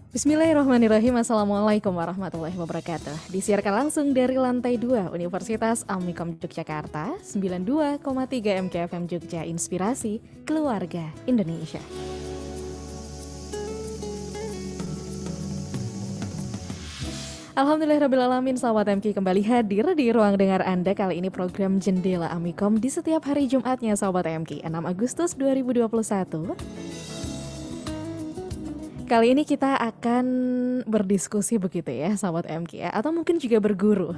Bismillahirrahmanirrahim. Assalamualaikum warahmatullahi wabarakatuh. Disiarkan langsung dari lantai 2 Universitas Amikom Yogyakarta, 92,3 MKFM Jogja, Inspirasi Keluarga Indonesia. Alhamdulillahirrabbilalamin, sahabat MK kembali hadir di ruang dengar Anda. Kali ini program Jendela Amikom di setiap hari Jumatnya, sahabat MK, 6 Agustus 2021. Kali ini kita akan berdiskusi begitu ya, sahabat MK ya, atau mungkin juga berguru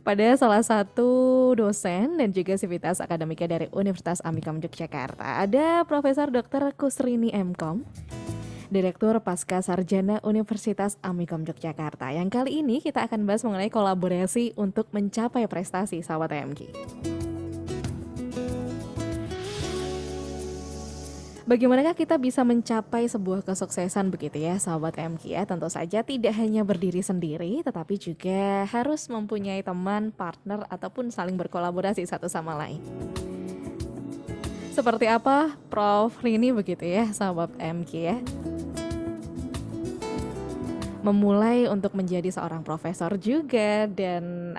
pada salah satu dosen dan juga sivitas akademika dari Universitas Amikom Yogyakarta. Ada Profesor Dr. Kusrini M.Com, Direktur Pasca Sarjana Universitas Amikom Yogyakarta. Yang kali ini kita akan bahas mengenai kolaborasi untuk mencapai prestasi, sahabat MK. Bagaimanakah kita bisa mencapai sebuah kesuksesan begitu ya, sahabat MK ya? Tentu saja tidak hanya berdiri sendiri, tetapi juga harus mempunyai teman, partner, ataupun saling berkolaborasi satu sama lain. Seperti apa Prof Rini begitu ya, sahabat MK ya? Memulai untuk menjadi seorang profesor juga dan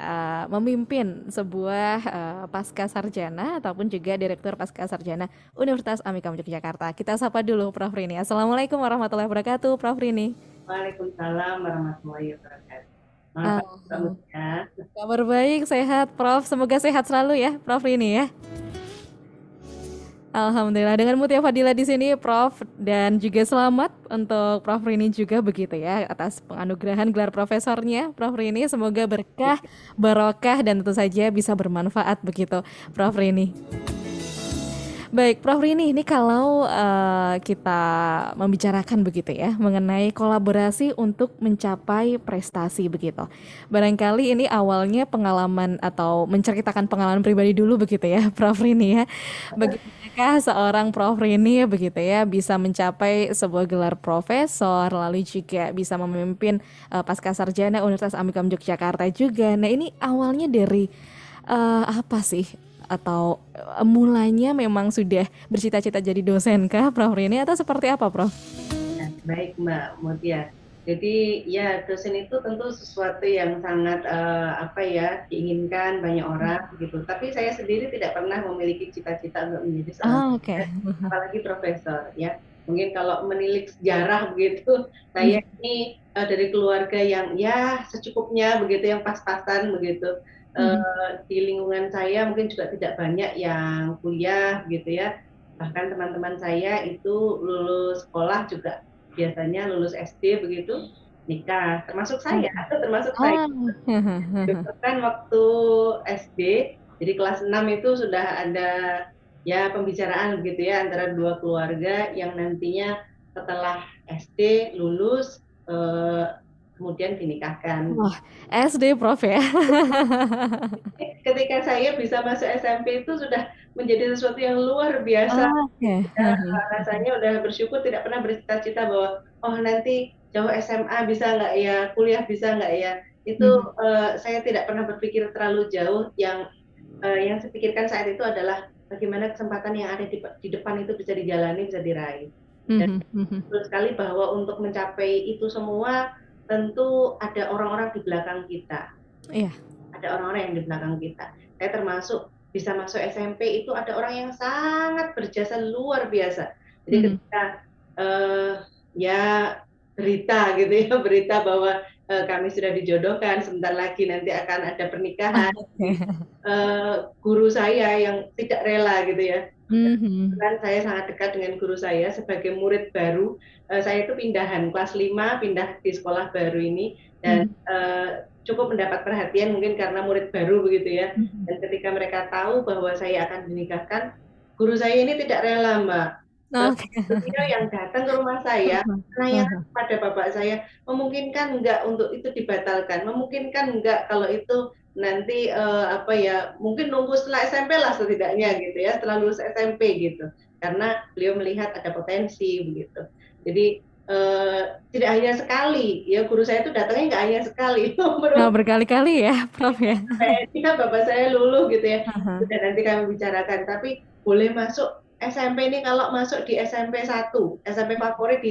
memimpin sebuah pasca sarjana ataupun juga direktur pasca sarjana Universitas Amikom Yogyakarta. Kita sapa dulu Prof Rini. Assalamualaikum warahmatullahi wabarakatuh, Prof Rini. Waalaikumsalam warahmatullahi wabarakatuh. Ah, Selamat ya. kabar baik, sehat Prof. Semoga sehat selalu ya, Prof Rini ya. Alhamdulillah, dengan Mutia Fadila di sini Prof, dan juga selamat untuk Prof Rini juga begitu ya atas penganugerahan gelar profesornya Prof Rini. Semoga berkah, barokah dan tentu saja bisa bermanfaat begitu Prof Rini. Baik, Prof Rini, ini kalau kita membicarakan begitu ya mengenai kolaborasi untuk mencapai prestasi begitu. Barangkali ini awalnya pengalaman atau menceritakan pengalaman pribadi dulu begitu ya, Prof Rini ya. Bagaimanakah seorang Prof Rini begitu ya bisa mencapai sebuah gelar profesor, lalu juga bisa memimpin pasca sarjana Universitas Amikom Yogyakarta juga. Nah, ini awalnya dari apa sih? Atau mulanya memang sudah bercita-cita jadi dosen kah Prof Rini atau seperti apa Prof? Ya, baik Mbak Mutia. Jadi ya dosen itu tentu sesuatu yang sangat diinginkan banyak orang gitu. Tapi saya sendiri tidak pernah memiliki cita-cita untuk menjadi seorang Oh, oke. dosen, apalagi profesor ya. Mungkin kalau menilik sejarah begitu, saya ini dari keluarga yang ya secukupnya begitu, yang pas-pasan begitu. Di lingkungan saya mungkin juga tidak banyak yang kuliah gitu ya. Bahkan teman-teman saya itu lulus sekolah juga biasanya lulus SD begitu nikah, termasuk saya, termasuk saya. Oh. Bahkan waktu SD, jadi kelas 6 itu sudah ada ya pembicaraan begitu ya antara dua keluarga yang nantinya setelah SD lulus kemudian dinikahkan. Wah, SD Prof ya. Ketika saya bisa masuk SMP itu sudah menjadi sesuatu yang luar biasa. Oke. Ya, rasanya udah bersyukur tidak pernah bercita-cita bahwa oh nanti jauh SMA bisa nggak ya, kuliah bisa nggak ya. Itu saya tidak pernah berpikir terlalu jauh. Yang saya pikirkan saat itu adalah bagaimana kesempatan yang ada di depan itu bisa dijalani, bisa diraih. Dan betul sekali bahwa untuk mencapai itu semua tentu ada orang-orang di belakang kita. Iya. Ada orang-orang yang di belakang kita. Saya termasuk bisa masuk SMP itu ada orang yang sangat berjasa luar biasa. Jadi ketika uh, ya berita gitu ya, berita bahwa kami sudah dijodohkan, sebentar lagi nanti akan ada pernikahan. Guru saya yang tidak rela gitu ya. Kan saya sangat dekat dengan guru saya sebagai murid baru. Saya itu pindahan kelas 5 pindah di sekolah baru ini dan cukup mendapat perhatian mungkin karena murid baru begitu ya. Dan ketika mereka tahu bahwa saya akan dinikahkan, guru saya ini tidak rela, Mbak. Oke. Beliau yang datang ke rumah saya, menanyakan kepada bapak saya, memungkinkan enggak untuk itu dibatalkan, memungkinkan enggak kalau itu nanti mungkin nunggu setelah SMP lah setidaknya gitu ya, setelah lulus SMP gitu. Karena beliau melihat ada potensi begitu. Jadi tidak hanya sekali, ya guru saya itu datangnya nggak hanya sekali, Nah, berkali-kali ya Prof ya. kayaknya bapak saya luluh gitu ya. Sudah nanti kami bicarakan, tapi boleh masuk SMP ini kalau masuk di SMP 1, SMP favorit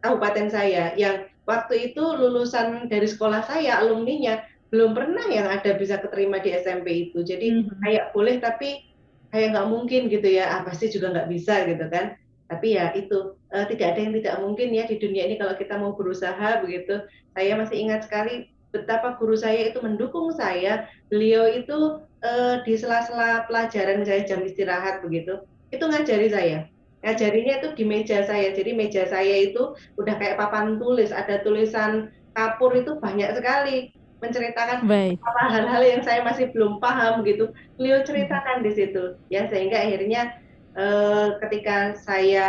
kabupaten saya, yang waktu itu lulusan dari sekolah saya, alumninya belum pernah yang ada bisa keterima di SMP itu. Jadi Mhm. kayak boleh tapi kayak nggak mungkin gitu ya, pasti juga nggak bisa gitu kan. Tapi ya itu tidak ada yang tidak mungkin ya di dunia ini kalau kita mau berusaha begitu. Saya masih ingat sekali betapa guru saya itu mendukung saya. Beliau itu di sela-sela pelajaran saya jam istirahat begitu, itu ngajari saya. Ngajarinya itu di meja saya. Jadi meja saya itu udah kayak papan tulis, ada tulisan kapur itu banyak sekali menceritakan Baik. apa hal-hal yang saya masih belum paham gitu. Beliau Mhm. ceritakan di situ ya, sehingga akhirnya ketika saya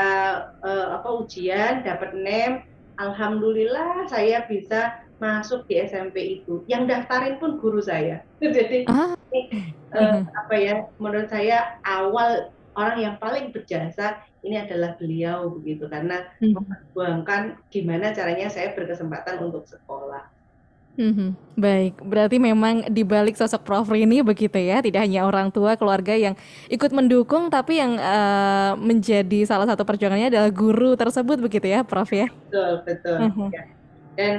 ujian dapat NEM, alhamdulillah saya bisa masuk di SMP itu. Yang daftarin pun guru saya. Jadi Ah, ini oke. Mhm. apa ya, menurut saya awal orang yang paling berjasa ini adalah beliau begitu, karena Mhm. memperjuangkan gimana caranya saya berkesempatan untuk sekolah. Mhm. Baik, berarti memang di balik sosok Prof. Rini begitu ya, tidak hanya orang tua, keluarga yang ikut mendukung, tapi yang menjadi salah satu perjuangannya adalah guru tersebut begitu ya, Prof ya? Betul, betul. Mhm. Ya. Dan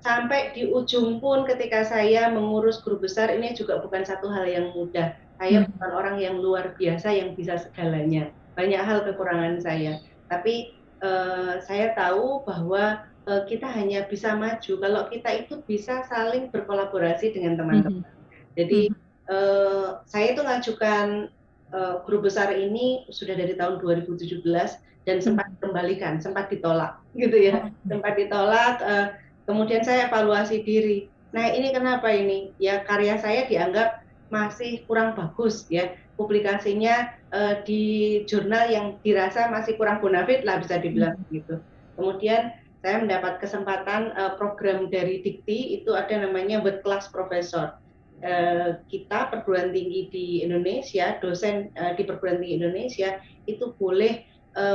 sampai di ujung pun ketika saya mengurus guru besar ini juga bukan satu hal yang mudah. Saya Mhm. bukan orang yang luar biasa yang bisa segalanya. Banyak hal kekurangan saya. Tapi saya tahu bahwa kita hanya bisa maju kalau kita itu bisa saling berkolaborasi dengan Mhm. teman-teman. Jadi Mhm. saya itu ngajukan guru besar ini sudah dari tahun 2017 dan sempat Mhm. dikembalikan, sempat ditolak gitu ya, Oke. sempat ditolak. Kemudian saya evaluasi diri. Nah ini kenapa ini? Ya karya saya dianggap masih kurang bagus ya, publikasinya di jurnal yang dirasa masih kurang bonafit lah bisa dibilang Mhm. begitu. Kemudian saya mendapat kesempatan program dari Dikti, itu ada namanya World Class Professor. Kita perguruan tinggi di Indonesia, dosen di perguruan tinggi Indonesia itu boleh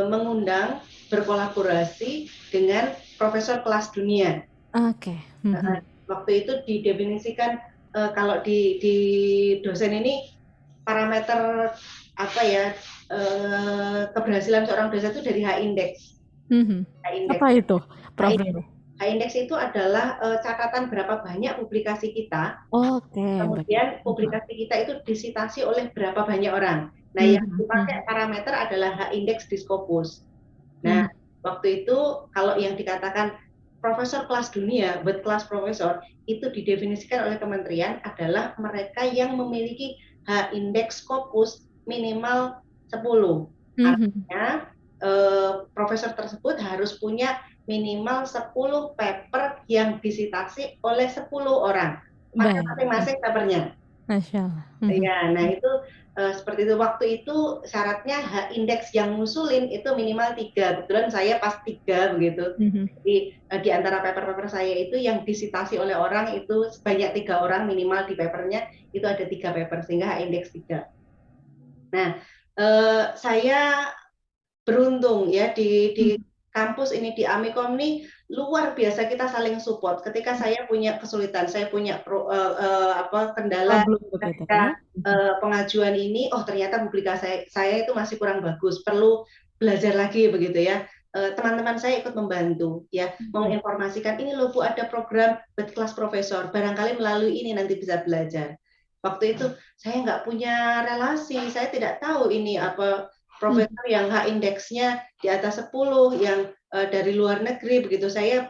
mengundang berkolaborasi dengan profesor kelas dunia. Oke. Mhm. Waktu itu didefinisikan kalau di dosen ini parameter apa ya, keberhasilan seorang dosen itu dari H-index. Mhm. H-index. Apa itu, Prof. Rini? H-index itu adalah catatan berapa banyak publikasi kita. Oke, baik. Kemudian Mhm. publikasi kita itu disitasi oleh berapa banyak orang. Nah, yang Mhm. Mhm. dipakai parameter adalah H-index di Scopus. Nah, Mhm. waktu itu kalau yang dikatakan profesor kelas dunia, world class professor, itu didefinisikan oleh kementerian adalah mereka yang memiliki H-index Scopus minimal 10. Mhm. Artinya, profesor tersebut harus punya minimal 10 paper yang disitasi oleh 10 orang. Pakai Baik. masing-masing papernya. Masya Allah. Mhm. Ya, nah itu seperti itu. Waktu itu syaratnya H-index yang ngusulin itu minimal 3. Kebetulan saya pas 3 begitu. Mhm. Jadi di antara paper-paper saya itu yang disitasi oleh orang itu sebanyak 3 orang minimal di papernya itu ada 3 paper sehingga H-index 3. Nah, saya beruntung ya di Mhm. kampus ini di Amikom ini luar biasa, kita saling support. Ketika saya punya kesulitan, saya punya kendala Problem begitu ya? ketika Mhm. pengajuan ini, oh ternyata publikasi saya itu masih kurang bagus, perlu belajar lagi begitu ya. Teman-teman saya ikut membantu ya, Mhm. menginformasikan ini loh Bu ada program kelas profesor, barangkali melalui ini nanti bisa belajar. Waktu itu saya nggak punya relasi, saya tidak tahu ini apa Mhm. profesor yang H-indeksnya di atas 10, yang dari luar negeri begitu. Saya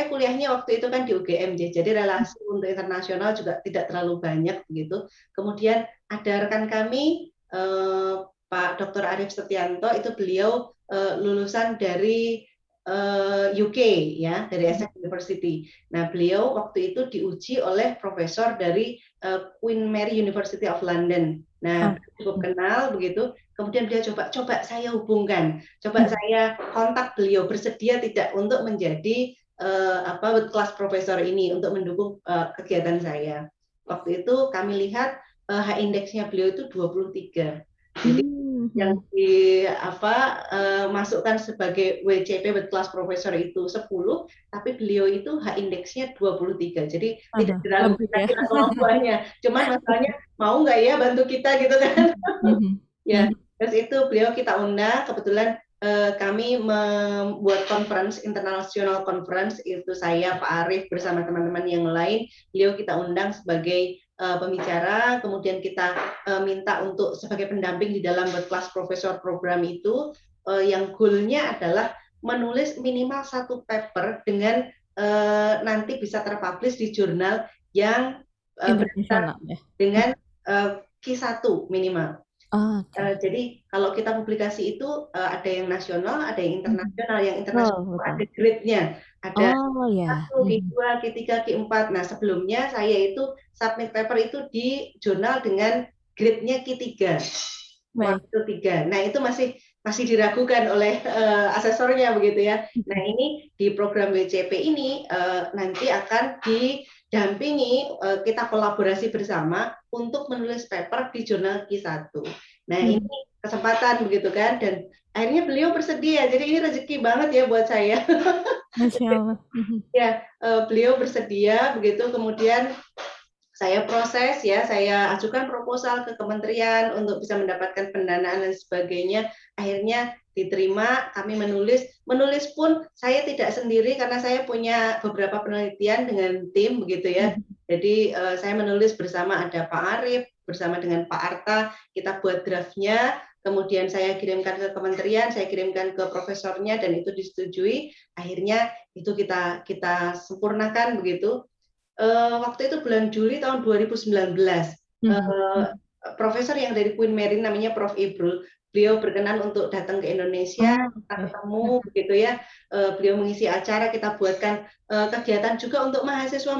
kuliahnya waktu itu kan di UGM, jadi relasi untuk internasional juga tidak terlalu banyak begitu. Kemudian ada rekan kami Pak Dr. Arif Setianto, itu beliau lulusan dari UK ya, dari Mhm. Essex University. Nah, beliau waktu itu diuji oleh profesor dari Queen Mary University of London. Nah, Oh. cukup Mhm. kenal begitu. Kemudian dia coba saya hubungkan, coba Mhm. saya kontak beliau, bersedia tidak untuk menjadi world class professor ini untuk mendukung kegiatan saya. Waktu itu kami lihat H-indeksnya beliau itu 23. Jadi yang Mhm. masukkan sebagai WCP World Class Professor itu 10, tapi beliau itu H-indeksnya 23. Jadi tidak Aha, diragukan lebih ya. lagi kemampuannya. Cuman masalahnya mau nggak ya bantu kita gitu kan? Mhm. Mhm. Ya, Mhm. terus itu beliau kita undang, kebetulan kami membuat conference, international conference, itu saya, Pak Arief, bersama teman-teman yang lain, beliau kita undang sebagai pembicara, kemudian kita minta untuk sebagai pendamping di dalam world class professor program itu, yang goalnya adalah menulis minimal 1 paper dengan nanti bisa terpublish di jurnal yang berkaitan Internasional ya. dengan Q1 minimal. Oke. Jadi kalau kita publikasi itu ada yang nasional, ada yang internasional. Yang internasional Betul, betul. ada grade-nya, ada Oh ya. Q1, Q2, Q3, Q4. Nah, sebelumnya saya itu submit paper itu di jurnal dengan grade-nya Q3, Baik. waktu 3. Nah, itu masih diragukan oleh asesornya begitu ya. Nah, ini di program WCP ini nanti akan didampingi, kita kolaborasi bersama untuk menulis paper di jurnal Q1. Nah, ini kesempatan begitu kan, dan akhirnya beliau bersedia. Jadi ini rezeki banget ya buat saya. Masya Allah. Ya, beliau bersedia begitu, kemudian saya proses ya, saya ajukan proposal ke kementerian untuk bisa mendapatkan pendanaan dan sebagainya. Akhirnya diterima, kami menulis pun saya tidak sendiri karena saya punya beberapa penelitian dengan tim begitu ya. Jadi saya menulis bersama, ada Pak Arief bersama dengan Pak Arta, kita buat draftnya, kemudian saya kirimkan ke kementerian, saya kirimkan ke profesornya dan itu disetujui. Akhirnya itu kita sempurnakan begitu. Waktu itu bulan Juli tahun 2019, profesor yang dari Queen Mary namanya Prof. Ibrul, beliau berkenan untuk datang ke Indonesia, Oh, kita oke. ketemu begitu ya. Beliau mengisi acara, kita buatkan kegiatan juga untuk mahasiswa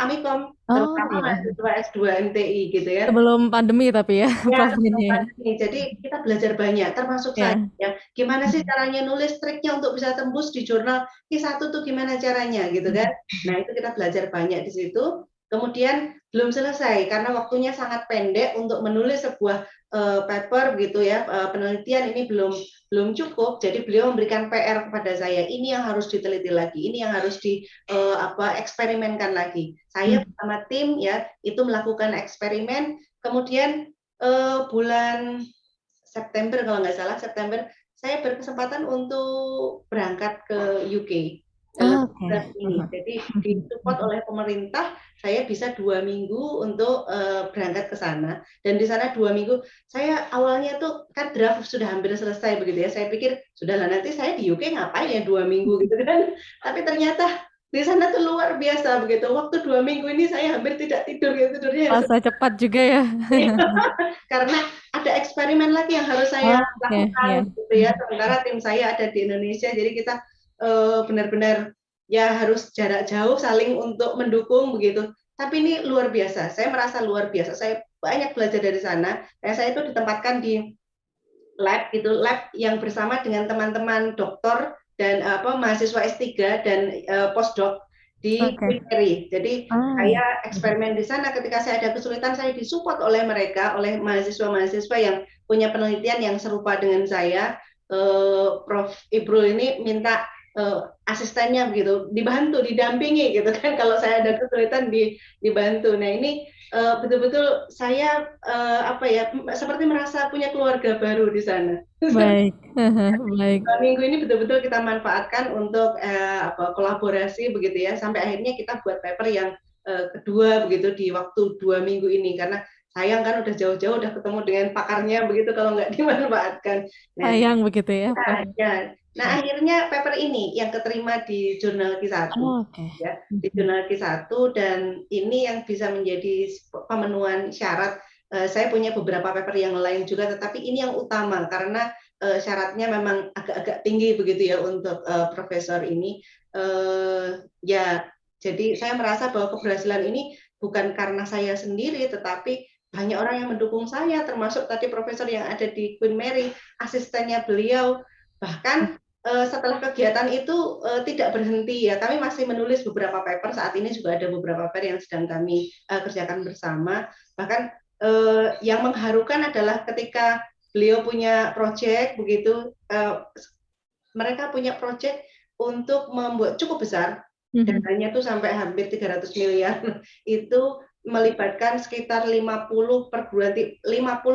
Amikom, Oh terutama iya. mahasiswa S2 MTI gitu ya. Sebelum pandemi tapi ya, Ya, Prof ini ya. jadi kita belajar banyak, termasuk saya. Ya. Ya, gimana sih caranya nulis, triknya untuk bisa tembus di jurnal Q1 tuh gimana caranya, gitu kan? Nah, itu kita belajar banyak di situ. Kemudian belum selesai karena waktunya sangat pendek untuk menulis sebuah paper gitu ya, penelitian ini belum cukup. Jadi beliau memberikan PR kepada saya, ini yang harus diteliti lagi, ini yang harus eksperimenkan lagi. Saya bersama tim ya itu melakukan eksperimen, kemudian bulan September kalau nggak salah, September saya berkesempatan untuk berangkat ke UK dalam Oke. bulan ini. Jadi disupport oleh pemerintah, saya bisa 2 minggu untuk berangkat ke sana. Dan di sana 2 minggu, saya awalnya tuh kan draft sudah hampir selesai begitu ya. Saya pikir sudahlah nanti saya di UK ngapain ya 2 minggu gitu kan. Tapi ternyata di sana tuh luar biasa begitu. Waktu 2 minggu ini saya hampir tidak tidur gitu, tidurnya Masa cepat juga ya. karena ada eksperimen lagi yang harus saya Oke, lakukan ya. gitu ya. Sementara tim saya ada di Indonesia, jadi kita benar-benar ya harus jarak jauh saling untuk mendukung begitu. Tapi ini luar biasa. Saya merasa luar biasa. Saya banyak belajar dari sana. Saya itu ditempatkan di lab gitu, lab yang bersama dengan teman-teman dokter dan mahasiswa S3 dan postdoc di Oke. Queen Mary. Jadi Ah ya. saya eksperimen di sana, ketika saya ada kesulitan saya disupport oleh mereka, oleh mahasiswa-mahasiswa yang punya penelitian yang serupa dengan saya. Prof. Ibrul ini minta asistennya begitu, dibantu, didampingi gitu kan, kalau saya ada kesulitan dibantu. Nah, ini betul-betul saya seperti merasa punya keluarga baru di sana. Baik. Baik. Minggu ini betul-betul kita manfaatkan untuk kolaborasi begitu ya, sampai akhirnya kita buat paper yang kedua begitu di waktu 2 minggu ini, karena sayang kan udah jauh-jauh udah ketemu dengan pakarnya begitu kalau nggak dimanfaatkan. Nah, Sayang begitu ya, Prof. ya. Nah, akhirnya paper ini yang keterima di jurnal Q1 Oke. ya, di jurnal Q1, dan ini yang bisa menjadi pemenuhan syarat. Saya punya beberapa paper yang lain juga, tetapi ini yang utama karena syaratnya memang agak-agak tinggi begitu ya untuk profesor ini. Ya, jadi saya merasa bahwa keberhasilan ini bukan karena saya sendiri, tetapi banyak orang yang mendukung saya, termasuk tadi profesor yang ada di Queen Mary, asistennya beliau. Bahkan setelah kegiatan itu tidak berhenti ya, kami masih menulis beberapa paper, saat ini juga ada beberapa paper yang sedang kami kerjakan bersama. Bahkan yang mengharukan adalah ketika beliau punya project begitu, mereka punya project untuk membuat cukup besar, dananya tuh sampai hampir 300 miliar itu melibatkan sekitar 50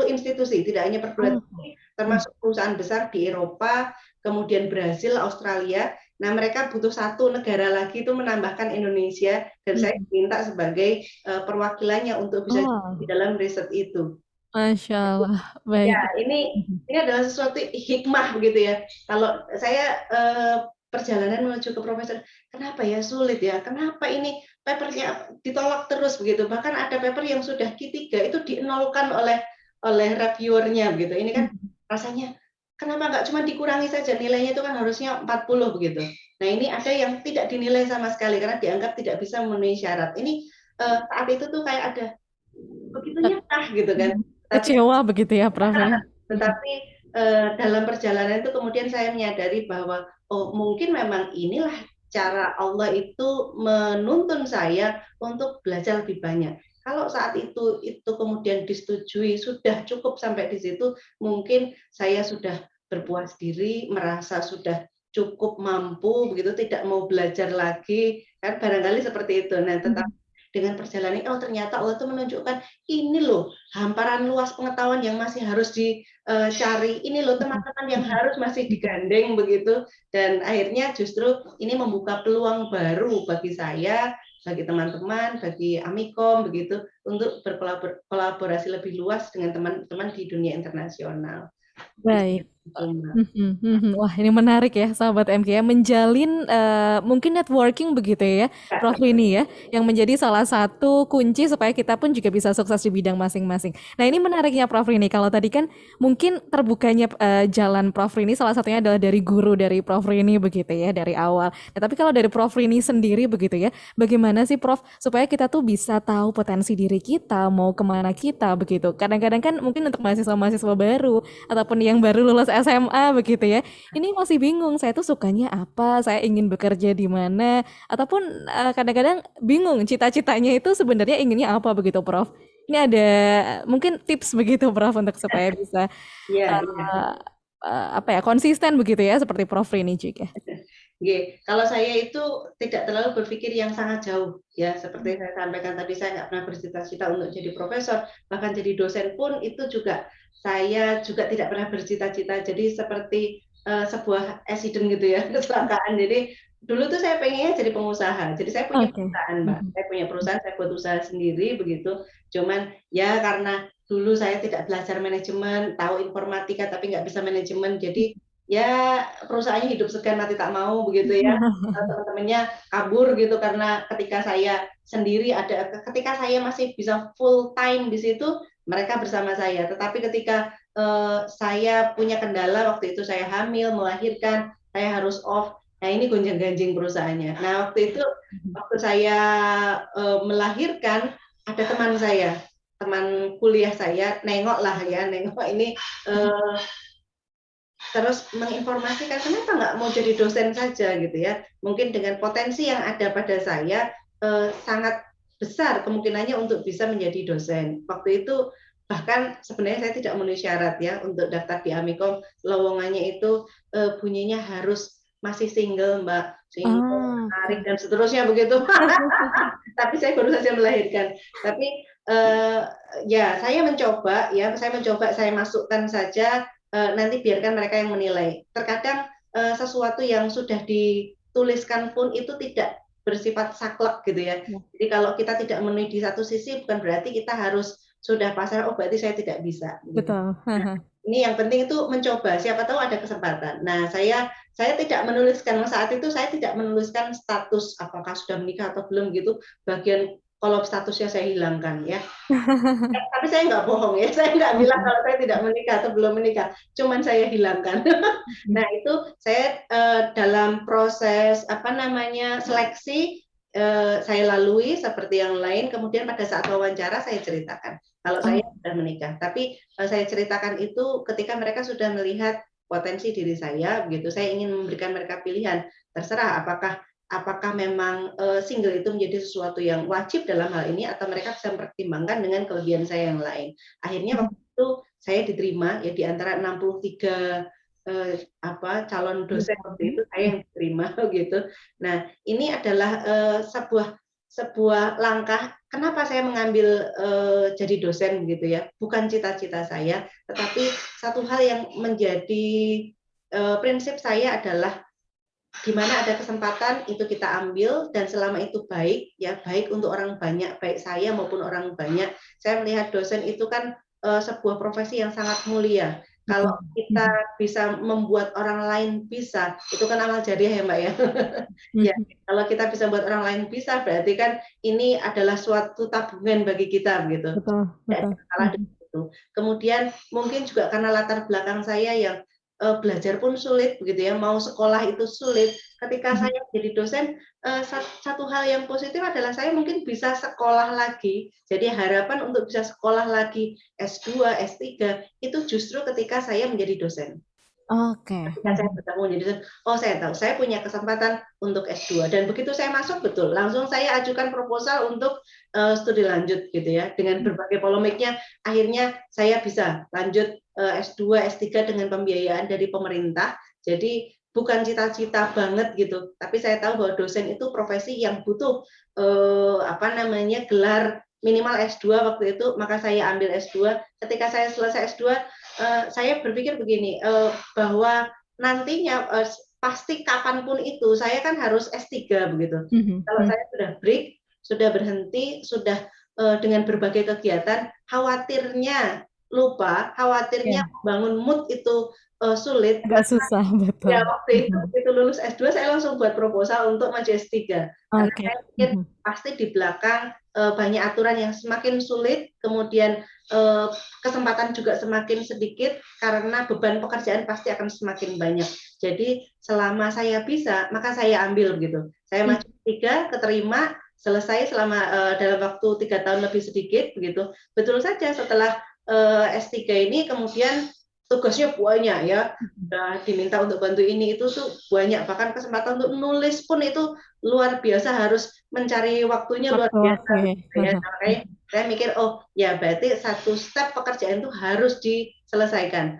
institusi, tidak hanya perguruan Oh. tinggi, termasuk perusahaan besar di Eropa, kemudian Brasil, Australia. Nah, mereka butuh satu negara lagi itu menambahkan Indonesia, dan saya minta sebagai perwakilannya untuk bisa di Oh, dalam riset itu. Masya Allah, Ya, baik. ini adalah sesuatu hikmah begitu ya. Kalau saya perjalanan menuju ke profesor, kenapa ya sulit ya? Kenapa ini papernya ditolak terus begitu? Bahkan ada paper yang sudah Q3 itu dienolkan oleh reviewernya begitu. Ini kan rasanya kenapa nggak cuma dikurangi saja, nilainya itu kan harusnya 40 begitu. Nah, ini ada yang tidak dinilai sama sekali karena dianggap tidak bisa memenuhi syarat. Ini saat itu tuh kayak ada begitu nyata gitu kan. Tapi Kecewa begitu ya, Prof ya. tetapi dalam perjalanan itu kemudian saya menyadari bahwa oh mungkin memang inilah cara Allah itu menuntun saya untuk belajar lebih banyak. Kalau saat itu kemudian disetujui sudah cukup sampai di situ, mungkin saya sudah berpuas diri, merasa sudah cukup mampu begitu, tidak mau belajar lagi, kan barangkali seperti itu. Nah, tetapi dengan perjalanan, oh ternyata Allah itu menunjukkan ini loh hamparan luas pengetahuan yang masih harus dicari, ini loh teman-teman yang harus masih digandeng begitu, dan akhirnya justru ini membuka peluang baru bagi saya, bagi teman-teman, bagi Amikom begitu, untuk berkolaborasi lebih luas dengan teman-teman di dunia internasional. Baik. Wah, ini menarik ya, sahabat MK ya, menjalin mungkin networking begitu ya, Prof ini ya, yang menjadi salah satu kunci supaya kita pun juga bisa sukses di bidang masing-masing. Nah, ini menariknya Prof Rini. Kalau tadi kan mungkin terbukanya jalan Prof Rini salah satunya adalah dari guru dari Prof Rini begitu ya, dari awal. Nah, tapi kalau dari Prof Rini sendiri begitu ya, bagaimana sih Prof supaya kita tuh bisa tahu potensi diri kita, mau kemana kita begitu. Kadang-kadang kan mungkin untuk mahasiswa-mahasiswa baru ataupun yang baru lulus SMA begitu ya. Ini masih bingung, saya tuh sukanya apa, saya ingin bekerja di mana, ataupun kadang-kadang bingung cita-citanya itu sebenarnya inginnya apa begitu, Prof. Ini ada mungkin tips begitu, Prof, untuk supaya bisa Iya, iya. uh, apa ya konsisten begitu ya, seperti Prof ini juga. Kalau saya itu tidak terlalu berpikir yang sangat jauh, ya seperti saya sampaikan tadi, saya nggak pernah bercita-cita untuk jadi profesor, bahkan jadi dosen pun itu juga saya juga tidak pernah bercita-cita. Jadi seperti sebuah accident gitu ya, kecelakaan. Jadi dulu tuh saya pengennya jadi pengusaha. Jadi saya punya Oke. perusahaan, Mbak. Saya punya perusahaan, saya buat usaha sendiri begitu. Cuman ya karena dulu saya tidak belajar manajemen, tahu informatika tapi nggak bisa manajemen, jadi ya perusahaannya hidup segan mati tak mau begitu ya. Teman-temannya kabur gitu karena ketika saya sendiri ketika saya masih bisa full time di situ, mereka bersama saya. Tetapi ketika saya punya kendala, waktu itu saya hamil, melahirkan, saya harus off. Nah, ini gonjang-ganjing perusahaannya. Nah, waktu saya melahirkan, ada teman saya, teman kuliah saya, nengok lah ya, nengok ini uh, terus menginformasikan kenapa nggak mau jadi dosen saja gitu ya. Mungkin dengan potensi yang ada pada saya sangat besar kemungkinannya untuk bisa menjadi dosen. Waktu itu bahkan sebenarnya saya tidak memenuhi syarat ya untuk daftar di Amikom, lowongannya itu bunyinya harus masih single Mbak, single, Ah, menarik oke. dan seterusnya begitu. Tapi saya baru saja melahirkan. Tapi eh, ya saya mencoba saya masukkan saja, nanti biarkan mereka yang menilai. Terkadang sesuatu yang sudah dituliskan pun itu tidak bersifat saklek gitu ya. Ya, Jadi kalau kita tidak memenuhi di satu sisi bukan berarti kita harus sudah pasrah, oh berarti saya tidak bisa gitu. betul. Nah, ini yang penting itu mencoba, siapa tahu ada kesempatan. Nah, saya tidak menuliskan saat itu, saya tidak menuliskan status apakah sudah menikah atau belum gitu. Bagian kalau statusnya saya hilangkan ya. Tapi saya nggak bohong ya, saya nggak bilang kalau saya tidak menikah atau belum menikah, cuman saya hilangkan. Nah, itu saya dalam proses apa namanya seleksi saya lalui seperti yang lain. Kemudian pada saat wawancara saya ceritakan kalau saya Oh, sudah menikah. Tapi saya ceritakan itu ketika mereka sudah melihat potensi diri saya, begitu. Saya ingin memberikan mereka pilihan. Terserah apakah memang single itu menjadi sesuatu yang wajib dalam hal ini atau mereka bisa mempertimbangkan dengan kelebihan saya yang lain. Akhirnya waktu itu saya diterima ya di antara 63 calon dosen waktu itu saya yang diterima gitu. Nah, ini adalah sebuah sebuah langkah kenapa saya mengambil jadi dosen gitu ya. Bukan cita-cita saya, tetapi satu hal yang menjadi prinsip saya adalah di mana ada kesempatan itu kita ambil dan selama itu baik ya, baik untuk orang banyak, baik saya maupun orang banyak. Saya melihat dosen itu kan sebuah profesi yang sangat mulia. Kalau Betul. kita bisa membuat orang lain bisa, itu kan amal jariah ya Mbak ya. Ya, kalau kita bisa buat orang lain bisa, berarti kan ini adalah suatu tabungan bagi kita gitu. Betul, Tidak betul. ada salah dengan itu. Kemudian mungkin juga karena latar belakang saya yang belajar pun sulit begitu ya, mau sekolah itu sulit. Ketika saya jadi dosen, satu hal yang positif adalah saya mungkin bisa sekolah lagi. Jadi harapan untuk bisa sekolah lagi S2, S3 itu justru ketika saya menjadi dosen. Oke. Ketika saya bertemu menjadi dosen, oh saya tahu saya punya kesempatan untuk S2 dan begitu saya masuk betul langsung saya ajukan proposal untuk studi lanjut gitu ya, dengan berbagai polemiknya akhirnya saya bisa lanjut S2 S3 dengan pembiayaan dari pemerintah. Jadi bukan cita-cita banget gitu, tapi saya tahu bahwa dosen itu profesi yang butuh gelar minimal S2 waktu itu, maka saya ambil S2. Ketika saya selesai S2 saya berpikir begini, bahwa nantinya pasti kapanpun itu saya kan harus S3 begitu. Kalau saya sudah break, sudah berhenti, sudah dengan berbagai kegiatan, khawatirnya lupa, khawatirnya Ya, bangun mood itu sulit. agak susah, betul. Ya, waktu itu begitu lulus S2 saya langsung buat proposal untuk maju S3. Karena Oke. saya pikir pasti di belakang banyak aturan yang semakin sulit, kemudian kesempatan juga semakin sedikit karena beban pekerjaan pasti akan semakin banyak. Jadi selama saya bisa, maka saya ambil gitu. Saya maju S3, keterima, selesai selama dalam waktu 3 tahun lebih sedikit begitu. Betul saja setelah S3 ini kemudian tugasnya banyak ya, diminta untuk bantu ini itu tuh banyak, bahkan kesempatan untuk nulis pun itu luar biasa, harus mencari waktunya luar biasa ya. Makanya saya mikir oh ya berarti satu step pekerjaan itu harus diselesaikan.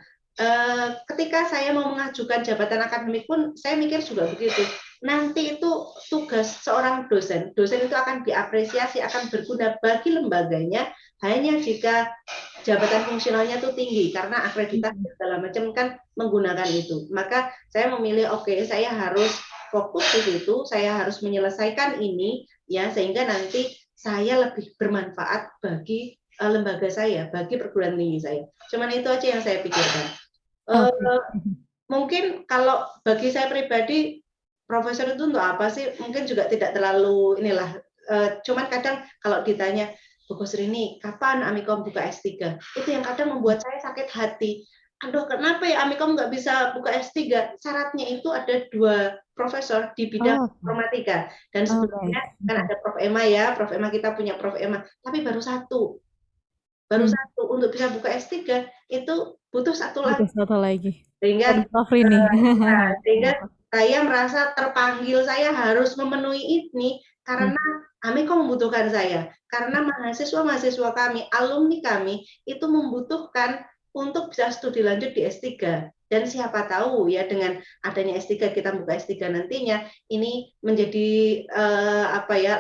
Ketika saya mau mengajukan jabatan akademik pun saya mikir juga begitu. Nanti itu tugas seorang dosen, dosen itu akan diapresiasi, akan berguna bagi lembaganya hanya jika jabatan fungsionalnya itu tinggi karena akreditasi segala macam kan menggunakan itu. Maka saya memilih saya harus fokus di situ, saya harus menyelesaikan ini ya sehingga nanti saya lebih bermanfaat bagi lembaga saya, bagi perguruan tinggi saya. Cuman itu aja yang saya pikirkan. Mungkin kalau bagi saya pribadi profesor itu untuk apa sih? Mungkin juga tidak terlalu inilah. Cuman kadang kalau ditanya Bu Kusrini, kapan Amikom buka S3? Itu yang kadang membuat saya sakit hati. Aduh, kenapa ya Amikom nggak bisa buka S3? Syaratnya itu ada 2 profesor di bidang informatika. Dan sebelumnya kan ada Prof. Emma ya, Prof. Emma kita punya Prof. Emma. Tapi baru satu untuk bisa buka S3 itu butuh satu lagi. Sehingga saya merasa terpanggil, saya harus memenuhi ini karena Amikom membutuhkan saya, karena mahasiswa-mahasiswa kami, alumni kami itu membutuhkan untuk bisa studi lanjut di S3. Dan siapa tahu ya dengan adanya S3 kita buka S3 nantinya ini menjadi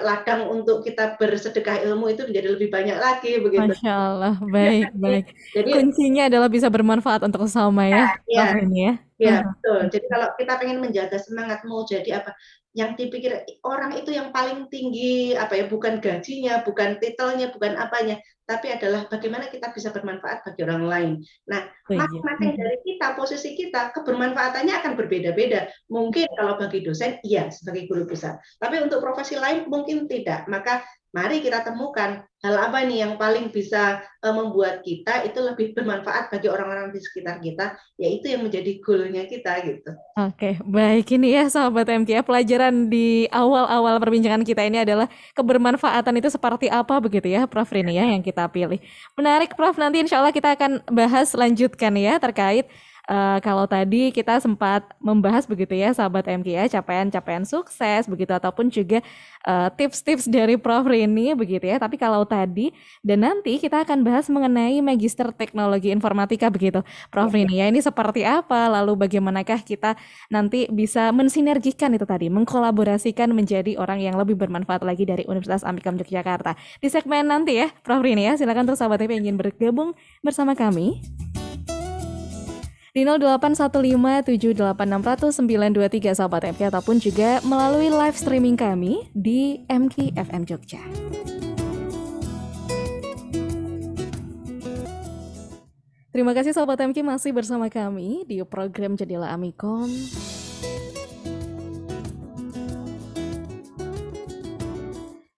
ladang untuk kita bersedekah ilmu itu menjadi lebih banyak lagi begitu. Masya Allah, baik, baik. Jadi Kuncinya adalah bisa bermanfaat untuk sesama ya, Prof. Rini ya. Ya, betul. Jadi kalau kita pengen menjaga semangat mau jadi apa, yang dipikir orang itu yang paling tinggi bukan gajinya, bukan titelnya, bukan apanya, tapi adalah bagaimana kita bisa bermanfaat bagi orang lain. Nah, masing-masing dari kita, posisi kita, kebermanfaatannya akan berbeda-beda. Mungkin kalau bagi dosen, iya sebagai guru besar. Tapi untuk profesi lain mungkin tidak. Maka mari kita temukan hal apa nih yang paling bisa membuat kita itu lebih bermanfaat bagi orang-orang di sekitar kita, yaitu yang menjadi goalnya kita gitu. Oke, baik ini ya sahabat MTA, pelajaran di awal-awal perbincangan kita ini adalah kebermanfaatan itu seperti apa begitu ya Prof. Rini ya yang kita pilih. Menarik Prof, nanti insya Allah kita akan bahas lanjutkan ya terkait Kalau tadi kita sempat membahas begitu ya, sahabat MK ya, capaian-capaian sukses begitu ataupun juga tips-tips dari Prof Rini begitu ya. Tapi kalau tadi dan nanti kita akan bahas mengenai Magister Teknologi Informatika begitu, Prof Ya, Rini ya. Ini seperti apa? Lalu bagaimanakah kita nanti bisa mensinergikan itu tadi, mengkolaborasikan menjadi orang yang lebih bermanfaat lagi dari Universitas Amikam Yogyakarta. Di segmen nanti ya, Prof Rini ya. Silakan untuk sahabat TP yang ingin bergabung bersama kami di 081578600923 sahabat MK ataupun juga melalui live streaming kami di MK FM Jogja. Terima kasih sahabat MK masih bersama kami di program Jadilah Amikom.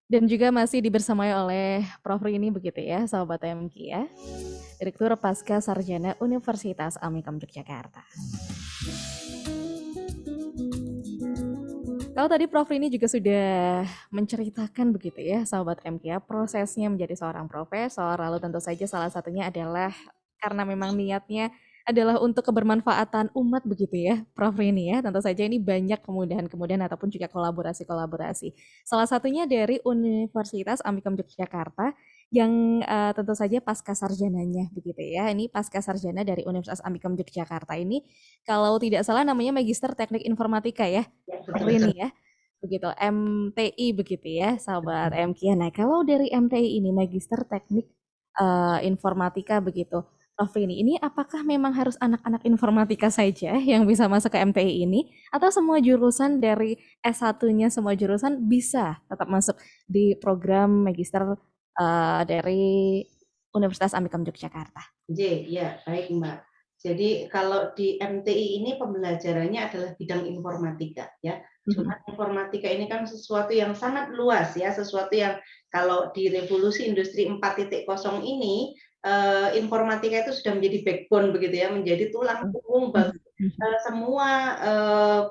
Dan juga masih dibersamai oleh Prof Rini begitu ya, sahabat MK ya. Direktur Pasca Sarjana Universitas Amikom Yogyakarta. Kalau tadi Prof Rini juga sudah menceritakan begitu ya, sahabat MK ya, prosesnya menjadi seorang profesor, lalu tentu saja salah satunya adalah karena memang niatnya adalah untuk kebermanfaatan umat begitu ya, Prof Rini ya. Tentu saja ini banyak kemudahan-kemudahan ataupun juga kolaborasi-kolaborasi. Salah satunya dari Universitas Amikom Yogyakarta yang tentu saja pasca sarjananya begitu ya. Ini pasca sarjana dari Universitas Amikom Yogyakarta ini kalau tidak salah namanya Magister Teknik Informatika ya, ya, Prof betul. Rini ya. Begitu, MTI begitu ya, sahabat MK. Nah, kalau dari MTI ini Magister Teknik Informatika begitu. Prof Rini, ini apakah memang harus anak-anak informatika saja yang bisa masuk ke MTI ini? Atau semua jurusan dari S1-nya, semua jurusan bisa tetap masuk di program Magister dari Universitas Amikom Yogyakarta? Ya, baik Mbak. Jadi kalau di MTI ini pembelajarannya adalah bidang informatika ya. Cuma informatika ini kan sesuatu yang sangat luas ya, sesuatu yang kalau di revolusi industri 4.0 ini informatika itu sudah menjadi backbone begitu ya, menjadi tulang punggung bagi semua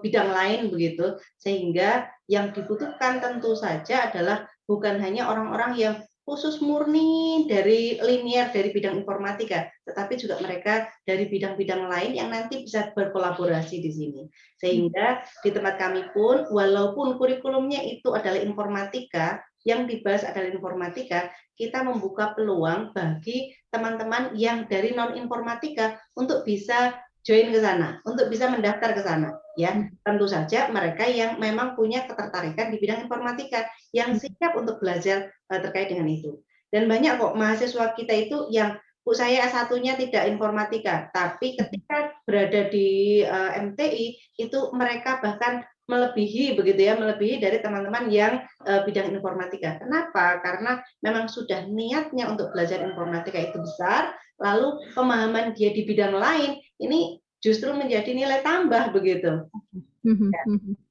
bidang lain begitu. Sehingga yang dibutuhkan tentu saja adalah bukan hanya orang-orang yang khusus murni dari linear dari bidang informatika, tetapi juga mereka dari bidang-bidang lain yang nanti bisa berkolaborasi di sini. Sehingga di tempat kami pun, walaupun kurikulumnya itu adalah informatika, yang dibahas adalah informatika, kita membuka peluang bagi teman-teman yang dari non-informatika untuk bisa join ke sana, untuk bisa mendaftar ke sana. Ya, tentu saja mereka yang memang punya ketertarikan di bidang informatika, yang siap untuk belajar terkait dengan itu. Dan banyak kok mahasiswa kita itu yang Bu saya S1-nya tidak informatika, tapi ketika berada di MTI itu mereka bahkan melebihi begitu ya, melebihi dari teman-teman yang bidang informatika. Kenapa? Karena memang sudah niatnya untuk belajar informatika itu besar, lalu pemahaman dia di bidang lain ini justru menjadi nilai tambah begitu.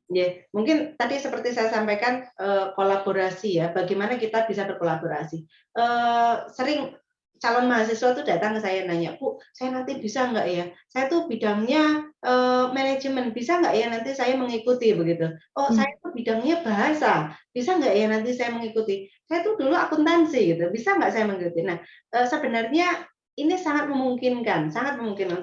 Ya, mungkin tadi seperti saya sampaikan kolaborasi ya, bagaimana kita bisa berkolaborasi. Sering calon mahasiswa itu datang ke saya nanya, Bu, saya nanti bisa nggak ya? Saya tuh bidangnya manajemen, bisa nggak ya nanti saya mengikuti begitu? Oh, saya tuh bidangnya bahasa, bisa nggak ya nanti saya mengikuti? Saya tuh dulu akuntansi gitu, bisa nggak saya mengikuti? Nah, sebenarnya ini sangat memungkinkan,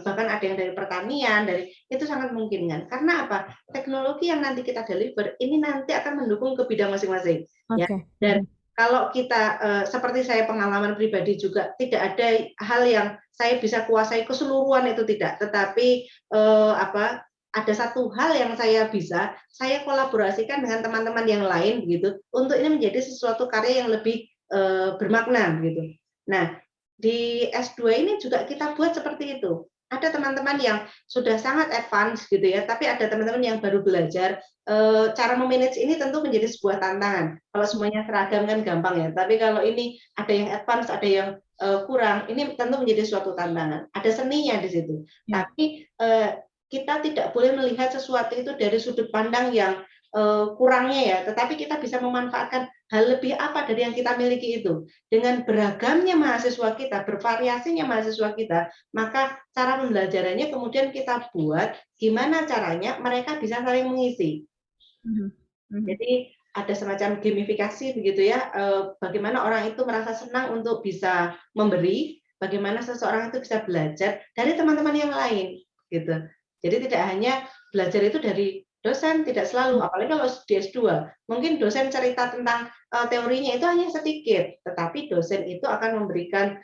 bahkan ada yang dari pertanian, dari itu sangat memungkinkan. Karena apa? Teknologi yang nanti kita deliver ini nanti akan mendukung ke bidang masing-masing. Ya. Dan kalau kita seperti saya pengalaman pribadi juga tidak ada hal yang saya bisa kuasai keseluruhan itu tidak, tetapi ada satu hal yang saya bisa, saya kolaborasikan dengan teman-teman yang lain begitu untuk ini menjadi sesuatu karya yang lebih bermakna begitu. Nah, di S2 ini juga kita buat seperti itu. Ada teman-teman yang sudah sangat advance gitu ya, tapi ada teman-teman yang baru belajar. Cara memanage ini tentu menjadi sebuah tantangan. Kalau semuanya seragam kan gampang ya, tapi kalau ini ada yang advance, ada yang kurang, ini tentu menjadi suatu tantangan. Ada seninya di situ. Tapi kita tidak boleh melihat sesuatu itu dari sudut pandang yang kurangnya ya, tetapi kita bisa memanfaatkan hal lebih apa dari yang kita miliki itu. Dengan beragamnya mahasiswa kita, bervariasinya mahasiswa kita, maka cara pembelajarannya kemudian kita buat gimana caranya mereka bisa saling mengisi. Jadi ada semacam gamifikasi begitu ya, bagaimana orang itu merasa senang untuk bisa memberi, bagaimana seseorang itu bisa belajar dari teman-teman yang lain. gitu. Jadi tidak hanya belajar itu dari dosen, tidak selalu, apalagi kalau di S2, mungkin dosen cerita tentang teorinya itu hanya sedikit, tetapi dosen itu akan memberikan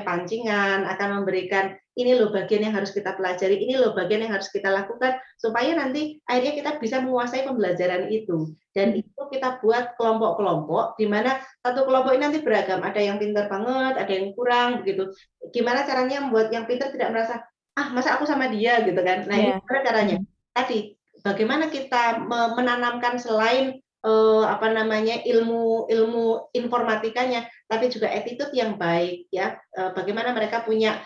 pancingan, akan memberikan ini loh bagian yang harus kita pelajari, ini loh bagian yang harus kita lakukan, supaya nanti akhirnya kita bisa menguasai pembelajaran itu. Dan itu kita buat kelompok-kelompok, di mana satu kelompok ini nanti beragam, ada yang pintar banget, ada yang kurang, begitu. Gimana caranya membuat yang pintar tidak merasa, masa aku sama dia, gitu kan. Nah, ini gimana caranya? Tadi, bagaimana kita menanamkan selain ilmu informatikanya, tapi juga attitude yang baik, ya. Bagaimana mereka punya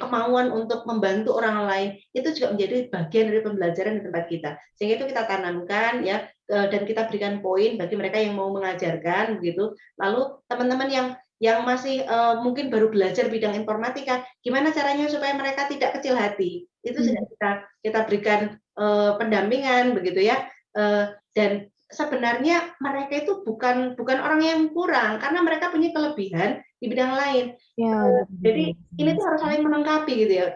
kemauan untuk membantu orang lain, itu juga menjadi bagian dari pembelajaran di tempat kita. Sehingga itu kita tanamkan, ya, dan kita berikan poin bagi mereka yang mau mengajarkan, begitu. Lalu teman-teman yang masih mungkin baru belajar bidang informatika, gimana caranya supaya mereka tidak kecil hati? Itu sudah kita berikan pendampingan, begitu ya. Dan sebenarnya mereka itu bukan orang yang kurang, karena mereka punya kelebihan di bidang lain. Jadi ini tuh harus saling melengkapi, gitu ya.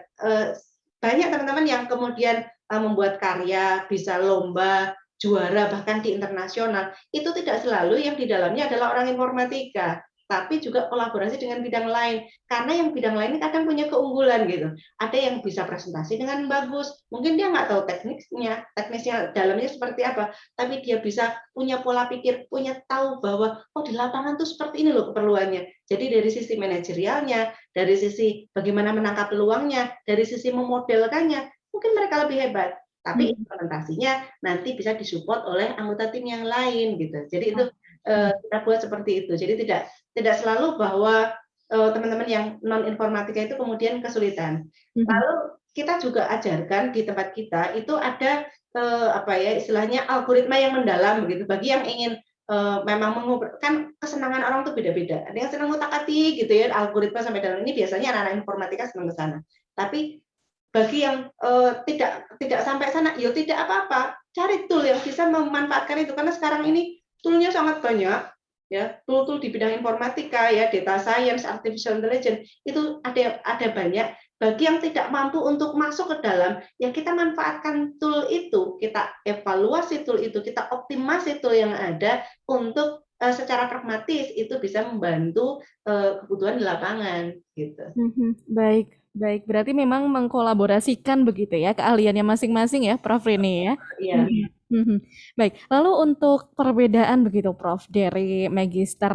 Banyak teman-teman yang kemudian membuat karya, bisa lomba, juara bahkan di internasional, itu tidak selalu yang di dalamnya adalah orang informatika, tapi juga kolaborasi dengan bidang lain. Karena yang bidang lain ini kadang punya keunggulan, gitu. Ada yang bisa presentasi dengan bagus, mungkin dia nggak tahu teknisnya dalamnya seperti apa, tapi dia bisa punya pola pikir, punya tahu bahwa di lapangan tuh seperti ini loh keperluannya. Jadi dari sisi manajerialnya, dari sisi bagaimana menangkap peluangnya, dari sisi memodelkannya, mungkin mereka lebih hebat. Tapi implementasinya nanti bisa disupport oleh anggota tim yang lain, gitu. Jadi itu kita buat seperti itu. Jadi tidak selalu bahwa teman-teman yang non informatika itu kemudian kesulitan. Lalu kita juga ajarkan di tempat kita itu ada istilahnya algoritma yang mendalam, begitu, bagi yang ingin memang kan kesenangan orang tuh beda-beda. Ada yang senang ngutak-atik, gitu ya, algoritma sampai dalam ini biasanya anak-anak informatika senang ke sana. Tapi bagi yang tidak sampai sana, ya tidak apa-apa, cari tool yang bisa memanfaatkan itu, karena sekarang ini toolnya sangat banyak, ya, tool di bidang informatika, ya, data science, artificial intelligence, itu ada banyak. Bagi yang tidak mampu untuk masuk ke dalam, ya kita manfaatkan tool itu, kita evaluasi tool itu, kita optimasi tool yang ada untuk secara pragmatis itu bisa membantu kebutuhan di lapangan, gitu. Baik, baik. Berarti memang mengkolaborasikan begitu ya keahliannya masing-masing ya, Prof. Rini ya. Iya. Baik. Lalu untuk perbedaan begitu, Prof, dari magister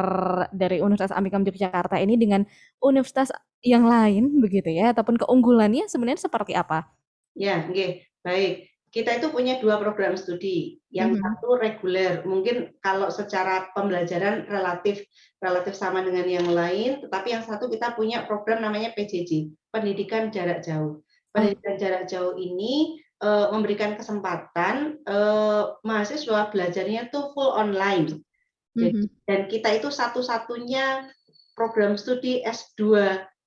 dari Universitas Amikam Yogyakarta ini dengan universitas yang lain begitu ya, ataupun keunggulannya sebenarnya seperti apa? Ya, oke, baik. Kita itu punya 2 program studi. Yang satu reguler, mungkin kalau secara pembelajaran relatif sama dengan yang lain, tetapi yang satu kita punya program namanya PJJ, Pendidikan Jarak Jauh. Pendidikan jarak jauh ini memberikan kesempatan mahasiswa belajarnya tuh full online. Jadi, dan kita itu satu-satunya program studi S2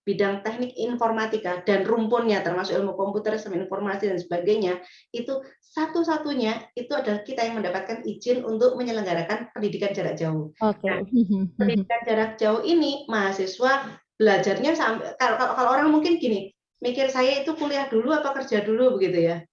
bidang teknik informatika dan rumpunnya termasuk ilmu komputer, sistem informasi dan sebagainya, itu satu-satunya itu adalah kita yang mendapatkan izin untuk menyelenggarakan pendidikan jarak jauh. Nah, pendidikan jarak jauh ini mahasiswa belajarnya sampai kalau orang mungkin gini, mikir saya itu kuliah dulu apa kerja dulu, begitu ya.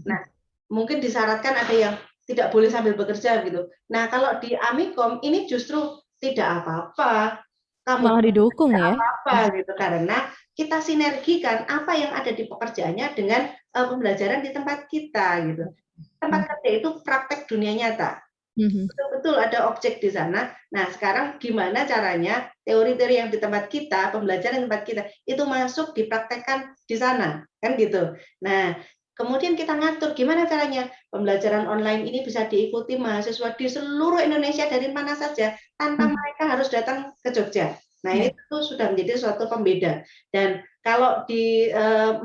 Nah, mungkin disyaratkan ada yang tidak boleh sambil bekerja, gitu. Nah, kalau di Amikom ini justru tidak apa-apa. Kamu Malah didukung ya. apa gitu, karena kita sinergikan apa yang ada di pekerjaannya dengan pembelajaran di tempat kita, gitu. Tempat kerja itu praktek dunia nyata. Betul-betul ada objek di sana. Nah, sekarang gimana caranya teori-teori yang di tempat kita, pembelajaran di tempat kita itu masuk dipraktekkan di sana, kan gitu. Nah, kemudian kita ngatur gimana caranya pembelajaran online ini bisa diikuti mahasiswa di seluruh Indonesia dari mana saja tanpa mereka harus datang ke Jogja. Nah, ini tentu sudah menjadi suatu pembeda. Dan kalau di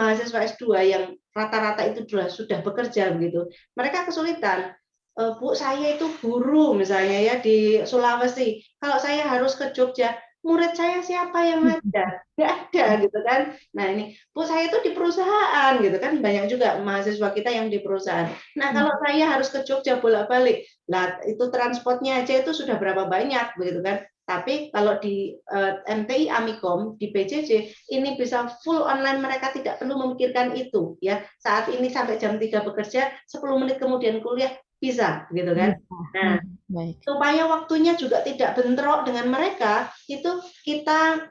mahasiswa S2 yang rata-rata itu sudah bekerja begitu, mereka kesulitan. Bu, saya itu guru misalnya ya di Sulawesi. Kalau saya harus ke Jogja, murid saya siapa yang ngajar? Nggak ada gitu kan. Nah ini, Bu saya itu di perusahaan gitu kan, banyak juga mahasiswa kita yang di perusahaan. Nah kalau saya harus ke Jogja bolak-balik, lah itu transportnya aja itu sudah berapa banyak begitu kan. Tapi kalau di MTI Amikom, di PJJ, ini bisa full online, mereka tidak perlu memikirkan itu ya. Saat ini sampai jam 3 bekerja, 10 menit kemudian kuliah bisa gitu kan. Bisa. Nah, Baik. supaya waktunya juga tidak bentrok dengan mereka, itu kita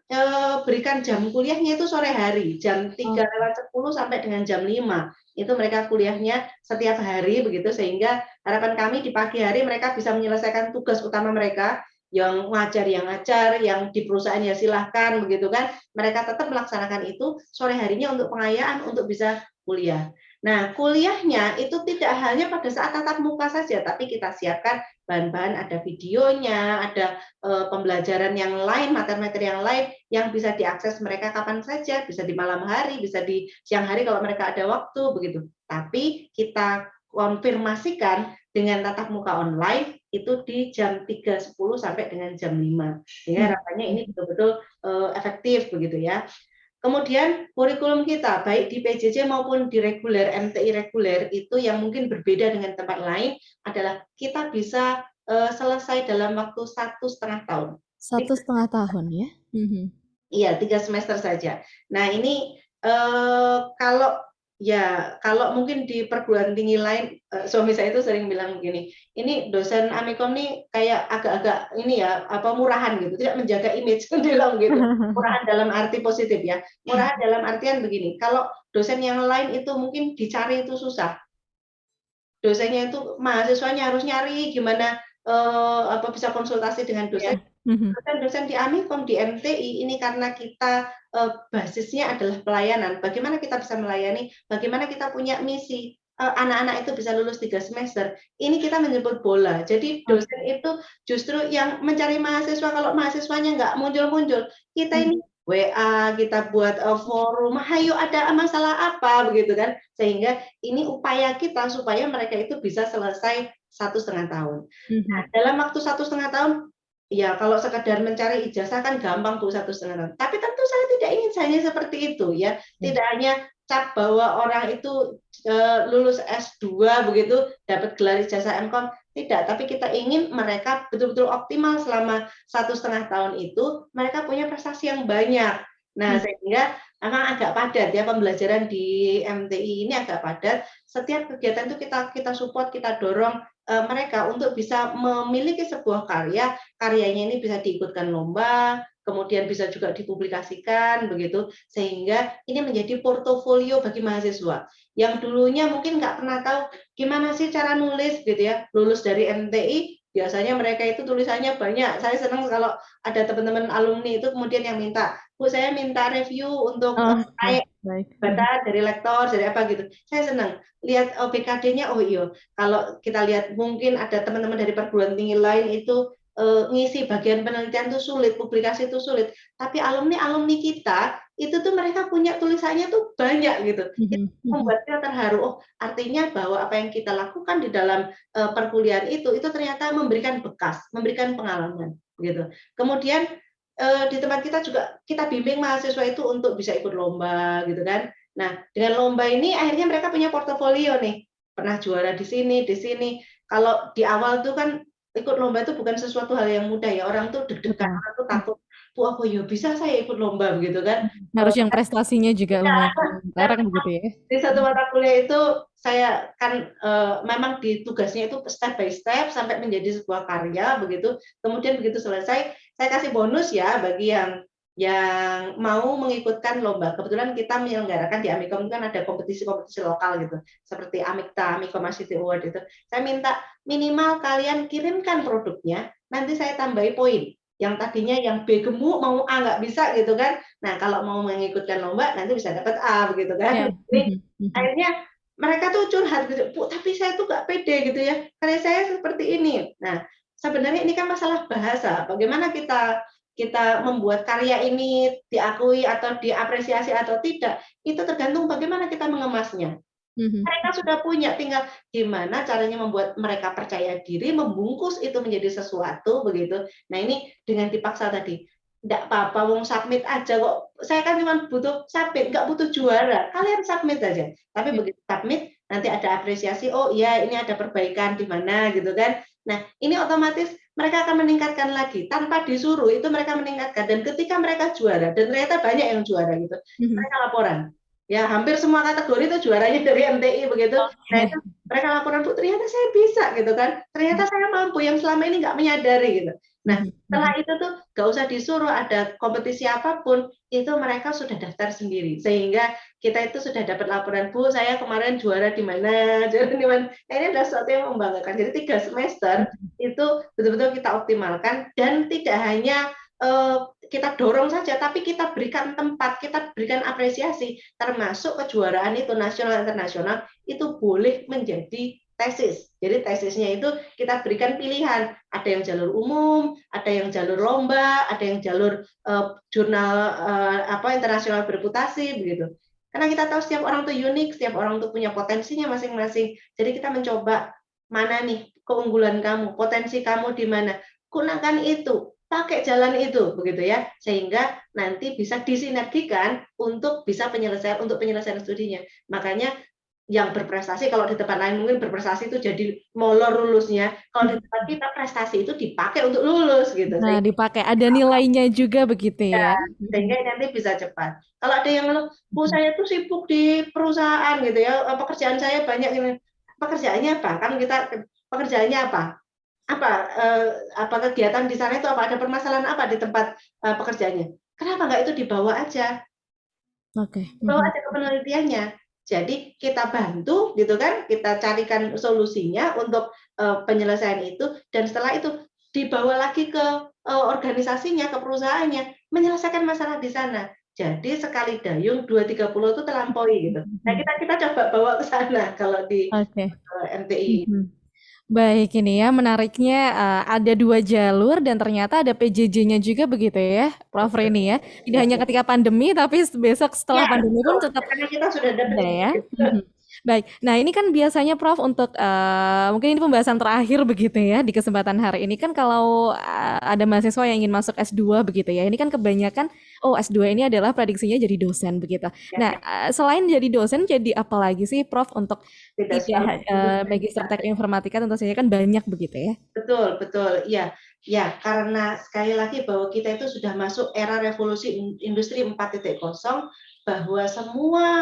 berikan jam kuliahnya itu sore hari, jam 3:10 sampai dengan jam 5. Itu mereka kuliahnya setiap hari begitu, sehingga harapan kami di pagi hari mereka bisa menyelesaikan tugas utama mereka, yang ngajar, yang di perusahaan ya silahkan begitu kan. Mereka tetap melaksanakan itu, sore harinya untuk pengayaan untuk bisa kuliah. Nah, kuliahnya itu tidak hanya pada saat tatap muka saja, tapi kita siapkan bahan-bahan, ada videonya, ada pembelajaran yang lain, materi-materi yang lain yang bisa diakses mereka kapan saja, bisa di malam hari, bisa di siang hari kalau mereka ada waktu begitu. Tapi kita konfirmasikan dengan tatap muka online itu di jam 3:10 sampai dengan jam 5. Sehingga harapannya ini betul-betul efektif begitu ya. Kemudian kurikulum kita, baik di PJJ maupun di reguler, MTI reguler, itu yang mungkin berbeda dengan tempat lain adalah kita bisa selesai dalam waktu 1,5 tahun. 1,5 tahun ya? Iya, 3 semester saja. Nah ini kalau kalau mungkin di perguruan tinggi lain, suami saya itu sering bilang begini, ini dosen Amikom nih kayak agak-agak ini ya, apa murahan gitu, tidak menjaga image, dia bilang gitu. Murahan dalam arti positif ya. Murahan dalam artian begini, kalau dosen yang lain itu mungkin dicari itu susah. Dosennya itu mahasiswanya harus nyari gimana apa bisa konsultasi dengan dosen. Iya. Dosen-dosen di Amikom, di MTI ini karena kita basisnya adalah pelayanan. Bagaimana kita bisa melayani? Bagaimana kita punya misi? Anak-anak itu bisa lulus 3 semester. Ini kita menjemput bola. Jadi dosen itu justru yang mencari mahasiswa. Kalau mahasiswanya nggak muncul-muncul, kita ini WA, kita buat forum, hayo ada masalah apa begitu kan? Sehingga ini upaya kita supaya mereka itu bisa selesai 1,5 tahun. Nah, dalam waktu 1,5 tahun, ya kalau sekedar mencari ijazah kan gampang Bu, 1,5 tahun. Tapi tentu saya tidak ingin hanya seperti itu ya. Tidak hanya cap bahwa orang itu lulus S2 begitu dapat gelar ijazah MKom, tidak. Tapi kita ingin mereka betul-betul optimal selama 1,5 tahun itu, mereka punya prestasi yang banyak. Nah, sehingga memang agak padat ya pembelajaran di MTI ini agak padat. Setiap kegiatan itu kita support, kita dorong mereka untuk bisa memiliki sebuah karya, karyanya ini bisa diikutkan lomba, kemudian bisa juga dipublikasikan begitu, sehingga ini menjadi portofolio bagi mahasiswa yang dulunya mungkin nggak pernah tahu gimana sih cara nulis gitu ya. Lulus dari MTI biasanya mereka itu tulisannya banyak. Saya senang kalau ada teman-teman alumni itu kemudian yang minta, Bu saya minta review untuk Baik. baca dari lektor, dari apa gitu. Saya senang lihat BKD-nya, oh iya, kalau kita lihat mungkin ada teman-teman dari perguruan tinggi lain itu ngisi bagian penelitian itu sulit, publikasi itu sulit. Tapi alumni-alumni kita itu tuh mereka punya tulisannya tuh banyak gitu. Itu membuat kita terharu. Oh, artinya bahwa apa yang kita lakukan di dalam perkuliahan itu ternyata memberikan bekas, memberikan pengalaman gitu. Kemudian di tempat kita juga kita bimbing mahasiswa itu untuk bisa ikut lomba gitu kan. Nah, dengan lomba ini akhirnya mereka punya portofolio nih. Pernah juara di sini, di sini. Kalau di awal tuh kan ikut lomba itu bukan sesuatu hal yang mudah ya. Orang tuh deg-degan, Betul. orang tuh takut. Bu, apa ya bisa saya ikut lomba begitu kan? Harus yang prestasinya juga lumayan Karena mentereng begitu ya. di satu mata kuliah itu saya kan memang di tugasnya itu step by step sampai menjadi sebuah karya begitu. Kemudian begitu selesai, saya kasih bonus ya bagi yang mau mengikutkan lomba. Kebetulan kita menyelenggarakan di Amikom kan ada kompetisi-kompetisi lokal gitu, seperti Amikta, Amikom City Award itu. Saya minta minimal kalian kirimkan produknya, nanti saya tambahi poin. Yang tadinya yang B gemuk mau A nggak bisa gitu kan. Nah, kalau mau mengikutkan lomba nanti bisa dapat A begitu Ya. kan. Jadi akhirnya mereka tuh curhat gitu, Bu, tapi saya tuh nggak pede gitu ya, karya saya seperti ini. Nah, sebenarnya ini kan masalah bahasa. Bagaimana kita membuat karya ini diakui atau diapresiasi atau tidak, itu tergantung bagaimana kita mengemasnya. Mereka sudah punya, tinggal gimana caranya membuat mereka percaya diri, membungkus itu menjadi sesuatu begitu. Nah ini dengan dipaksa tadi. nggak apa-apa, wong submit aja kok. Saya kan cuma butuh submit, nggak butuh juara. Kalian submit aja. Tapi Ya. begitu submit, nanti ada apresiasi. Oh iya, ini ada perbaikan di mana gitu kan. Nah, ini otomatis mereka akan meningkatkan lagi tanpa disuruh. Itu mereka meningkatkan. Dan ketika mereka juara, dan ternyata banyak yang juara gitu, Mhm. mereka laporan. Ya, hampir semua kategori itu juaranya dari MTI begitu. Nah, itu Oke. mereka laporan, Bu, ternyata saya bisa gitu kan. Ternyata saya mampu yang selama ini nggak menyadari gitu. Nah, Mhm. setelah Mhm. itu tuh nggak usah disuruh ada kompetisi apapun, itu mereka sudah daftar sendiri. Sehingga kita itu sudah dapat laporan, Bu, saya kemarin juara di mana, juara di mana. Nah, ini adalah sesuatu yang membanggakan. Jadi 3 semester itu betul-betul kita optimalkan dan tidak hanya kita dorong saja, tapi kita berikan tempat, kita berikan apresiasi, termasuk kejuaraan itu nasional internasional itu boleh menjadi tesis. Jadi tesisnya itu kita berikan pilihan, ada yang jalur umum, ada yang jalur lomba, ada yang jalur jurnal internasional bereputasi begitu. Karena kita tahu setiap orang tuh unik, setiap orang tuh punya potensinya masing-masing. Jadi kita mencoba mana nih keunggulan kamu, potensi kamu di mana. Gunakan itu, pakai jalan itu begitu ya, sehingga nanti bisa disinergikan untuk bisa penyelesaian studinya. Makanya yang berprestasi kalau di tempat lain mungkin berprestasi itu jadi molor lulusnya, kalau di tempat kita prestasi itu dipakai untuk lulus gitu. Nah, dipakai ada nilainya juga begitu Ya, ya. sehingga nanti bisa cepat. Kalau ada yang ngeluh, Bu, saya tuh sibuk di perusahaan gitu ya, pekerjaan saya banyak ini. Pekerjaannya apa? Kan kita pekerjaannya apa? Apa kegiatan di sana itu apa? Ada permasalahan apa di tempat pekerjaannya? Kenapa nggak itu dibawa aja? Oke. Bawa Mhm. aja ke penelitiannya. Jadi kita bantu gitu kan, kita carikan solusinya untuk penyelesaian itu dan setelah itu dibawa lagi ke organisasinya, ke perusahaannya, menyelesaikan masalah di sana. Jadi sekali dayung 2 3 pulau itu terlampaui gitu. Nah, Mhm. kita coba bawa ke sana kalau di Oke. MTI. Mhm. Baik, ini ya menariknya ada dua jalur dan ternyata ada PJJ-nya juga begitu ya, Prof. Rini ya. Tidak Ya, hanya ketika pandemi, tapi besok setelah ya, pandemi pun betul. tetap Karena kita sudah dapat ada ya. izin. Mhm. Baik, nah ini kan biasanya Prof untuk mungkin ini pembahasan terakhir begitu ya di kesempatan hari ini kan kalau ada mahasiswa yang ingin masuk S2 begitu ya. Ini kan kebanyakan oh S2 ini adalah prediksinya jadi dosen begitu. Ya, Nah, ya. selain jadi dosen jadi apa lagi sih Prof untuk Tidak selalu tidak industri. magister teknik informatika tentu saja kan banyak begitu ya. Betul, betul. Iya, ya, karena sekali lagi bahwa kita itu sudah masuk era revolusi industri 4.0 bahwa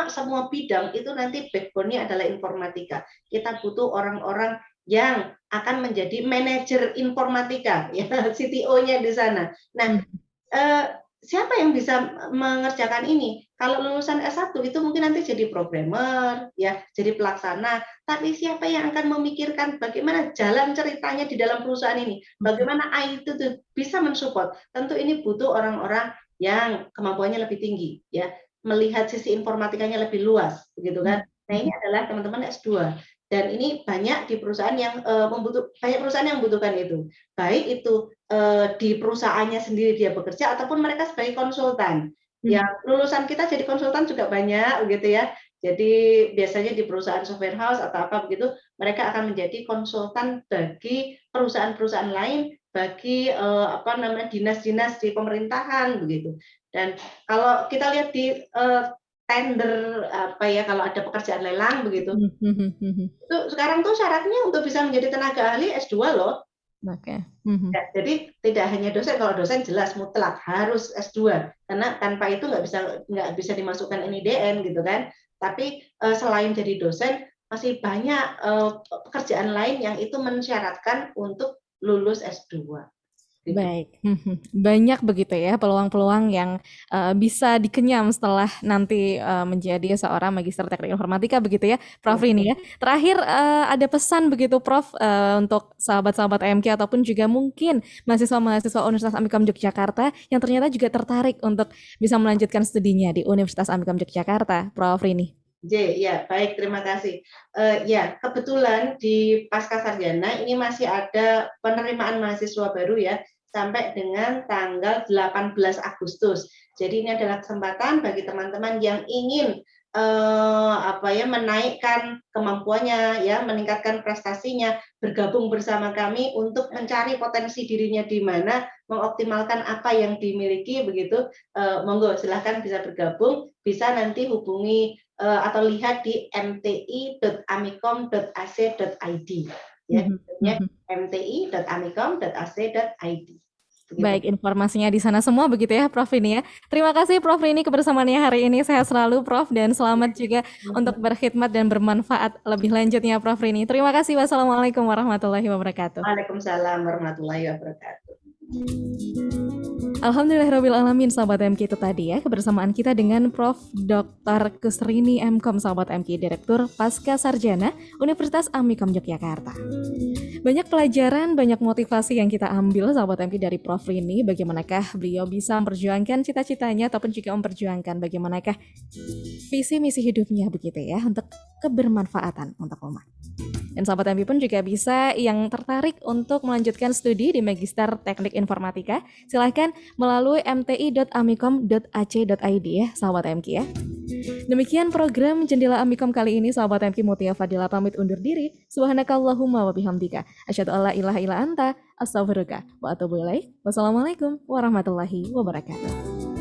semua bidang itu nanti backbone-nya adalah informatika. Kita butuh orang-orang yang akan menjadi manajer informatika, ya, CTO-nya di sana. Nah, Hmm. eh, siapa yang bisa mengerjakan ini? Kalau lulusan S1 itu mungkin nanti jadi programmer, ya, jadi pelaksana. Tapi siapa yang akan memikirkan bagaimana jalan ceritanya di dalam perusahaan ini? Bagaimana IT itu bisa mensupport? Tentu ini butuh orang-orang yang kemampuannya lebih tinggi, ya, melihat sisi informatikanya lebih luas, begitu kan? Nah, ini adalah teman-teman S2. Dan ini banyak di perusahaan yang banyak perusahaan yang membutuhkan itu. Baik itu di perusahaannya sendiri dia bekerja ataupun mereka sebagai konsultan. Ya, lulusan kita jadi konsultan juga banyak begitu ya. Jadi biasanya di perusahaan software house atau apa begitu, mereka akan menjadi konsultan bagi perusahaan-perusahaan lain, bagi dinas-dinas di pemerintahan begitu. Dan kalau kita lihat di tender kalau ada pekerjaan lelang begitu, itu sekarang tuh syaratnya untuk bisa menjadi tenaga ahli S2 loh. Oke. Mhm. Ya, jadi tidak hanya dosen, kalau dosen jelas mutlak harus S2 karena tanpa itu nggak bisa dimasukkan NIDN gitu kan. Tapi selain jadi dosen masih banyak pekerjaan lain yang itu mensyaratkan untuk lulus S2 gitu. Baik, banyak begitu ya peluang-peluang yang bisa dikenyam setelah nanti menjadi seorang magister teknik informatika begitu ya, Prof. Rini ya. Terakhir ada pesan begitu Prof untuk sahabat-sahabat AMK ataupun juga mungkin mahasiswa-mahasiswa Universitas Amikam Yogyakarta yang ternyata juga tertarik untuk bisa melanjutkan studinya di Universitas Amikam Yogyakarta, Prof. Rini. Ya, baik, terima kasih. Ya, kebetulan di Pasca Sarjana ini masih ada penerimaan mahasiswa baru ya, sampai dengan tanggal 18 Agustus. Jadi ini adalah kesempatan bagi teman-teman yang ingin menaikkan kemampuannya, ya, meningkatkan prestasinya, bergabung bersama kami untuk mencari potensi dirinya di mana, mengoptimalkan apa yang dimiliki begitu. Monggo silahkan bisa bergabung, bisa nanti hubungi atau lihat di mti.amikom.ac.id, ya, mti.amikom.ac.id. Baik, informasinya di sana semua begitu ya Prof Rini ya. Terima kasih Prof Rini kebersamaannya hari ini. Sehat selalu Prof dan selamat juga untuk berkhidmat dan bermanfaat lebih lanjutnya Prof Rini. Terima kasih. Wassalamualaikum warahmatullahi wabarakatuh. Waalaikumsalam warahmatullahi wabarakatuh. Alhamdulillahirrabbilalamin sahabat MK, itu tadi ya kebersamaan kita dengan Prof. Dr. Kusrini MKom sahabat MK, Direktur Pasca Sarjana Universitas Amikom Yogyakarta. Banyak pelajaran, banyak motivasi yang kita ambil sahabat MK dari Prof. Rini. Bagaimanakah beliau bisa memperjuangkan cita-citanya ataupun juga memperjuangkan bagaimanakah visi misi hidupnya begitu ya untuk kebermanfaatan untuk umat. Dan sahabat MB pun juga bisa yang tertarik untuk melanjutkan studi di Magister Teknik Informatika, silahkan melalui mti.amikom.ac.id ya sahabat MK ya. Demikian program Jendela Amikom kali ini sahabat MK, Mutia Fadila pamit undur diri. Subhanakallahumma wa bihamdika asyhadu alla ilaha illa anta astaghfiruka wa atubu ilaik. Wassalamualaikum warahmatullahi wabarakatuh.